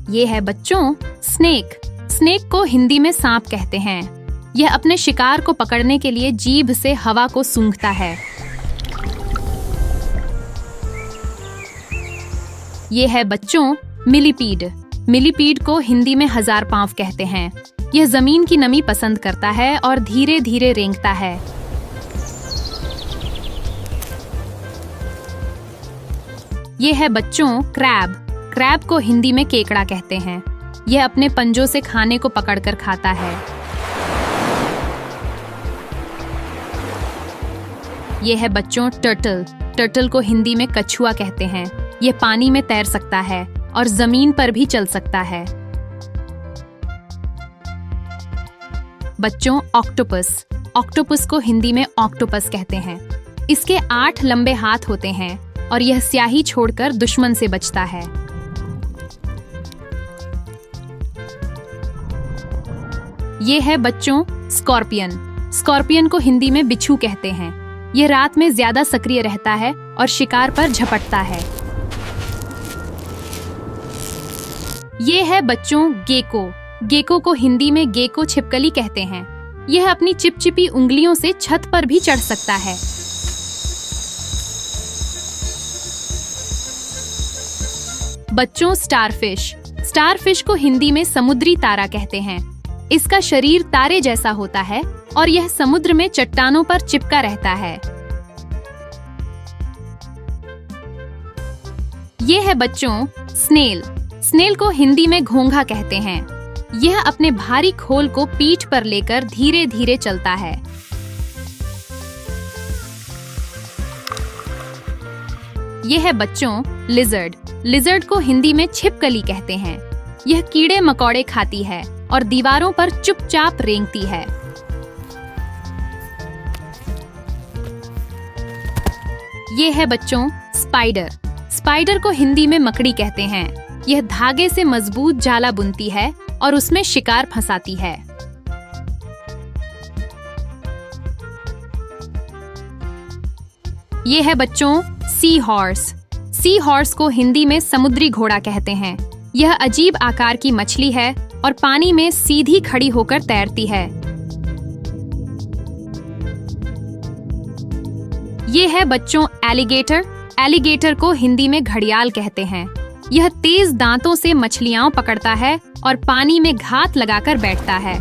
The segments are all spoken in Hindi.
ये है बच्चों स्नेक। स्नेक को हिंदी में सांप कहते हैं। यह अपने शिकार को पकड़ने के लिए जीभ से हवा को सूंघता है। ये है बच्चों मिलीपीड। मिलीपीड को हिंदी में हजार पांव कहते हैं। यह जमीन की नमी पसंद करता है और धीरे धीरे रेंगता है। ये है बच्चों क्रैब। क्रैब को हिंदी में केकड़ा कहते हैं। यह अपने पंजों से खाने को पकड़कर खाता है। यह है बच्चों टर्टल। टर्टल को हिंदी में कछुआ कहते हैं। यह पानी में तैर सकता है और जमीन पर भी चल सकता है। बच्चों ऑक्टोपस। ऑक्टोपस को हिंदी में ऑक्टोपस कहते हैं। इसके 8 लंबे हाथ होते हैं और यह स्याही छोड़कर दुश्मन से बचता है। ये है बच्चों स्कॉर्पियन। स्कॉर्पियन को हिंदी में बिच्छू कहते हैं। यह रात में ज्यादा सक्रिय रहता है और शिकार पर झपटता है। ये है बच्चों गेको। गेको को हिंदी में गेको छिपकली कहते हैं। यह अपनी चिपचिपी उंगलियों से छत पर भी चढ़ सकता है। बच्चों स्टारफिश। स्टारफिश को हिंदी में समुद्री तारा कहते हैं। इसका शरीर तारे जैसा होता है और यह समुद्र में चट्टानों पर चिपका रहता है। ये है बच्चों स्नेल। स्नेल को हिंदी में घोंघा कहते हैं। यह अपने भारी खोल को पीठ पर लेकर धीरे धीरे चलता है। यह है बच्चों लिजर्ड। लिजर्ड को हिंदी में छिपकली कहते हैं। यह कीड़े मकोड़े खाती है और दीवारों पर चुपचाप रेंगती है। ये है बच्चों स्पाइडर। स्पाइडर को हिंदी में मकड़ी कहते हैं। यह धागे से मजबूत जाला बुनती है और उसमें शिकार फंसाती है। ये है बच्चों सी हॉर्स। सी हॉर्स को हिंदी में समुद्री घोड़ा कहते हैं। यह अजीब आकार की मछली है और पानी में सीधी खड़ी होकर तैरती है। ये है बच्चों एलिगेटर। एलिगेटर को हिंदी में घड़ियाल कहते हैं। यह तेज दांतों से मछलियां पकड़ता है और पानी में घात लगाकर बैठता है।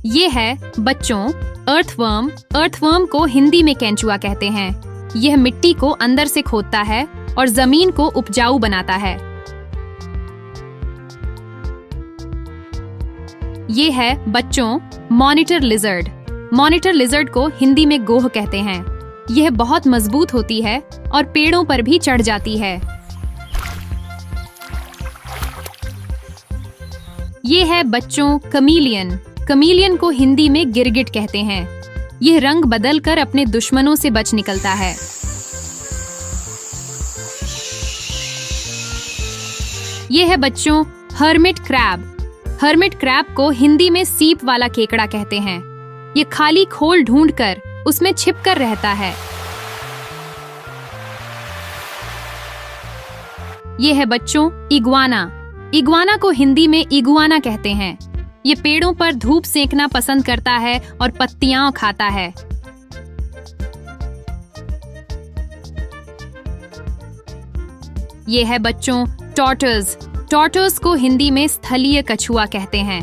ये है बच्चों अर्थवर्म। अर्थवर्म को हिंदी में केंचुआ कहते हैं। यह मिट्टी को अंदर से खोदता है और जमीन को उपजाऊ बनाता है। ये है बच्चों मॉनिटर लिजर्ड। मॉनिटर लिजर्ड को हिंदी में गोह कहते हैं। यह बहुत मजबूत होती है और पेड़ों पर भी चढ़ जाती है। ये है बच्चों कमीलियन। कमीलियन को हिंदी में गिरगिट कहते हैं। यह रंग बदलकर अपने दुश्मनों से बच निकलता है। यह है बच्चों हर्मिट क्रैब। हर्मिट क्रैब को हिंदी में सीप वाला केकड़ा कहते हैं। यह खाली खोल ढूंढकर उसमें छिपकर रहता है। यह है बच्चों इग्वाना। इग्वाना को हिंदी में इगुआना कहते हैं। ये पेड़ों पर धूप सेंकना पसंद करता है और पत्तियां खाता है। ये है बच्चों टॉर्टोइज। टॉर्टोइज को हिंदी में स्थलीय कछुआ कहते हैं।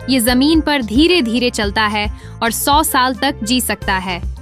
ये जमीन पर धीरे धीरे चलता है और 100 साल तक जी सकता है।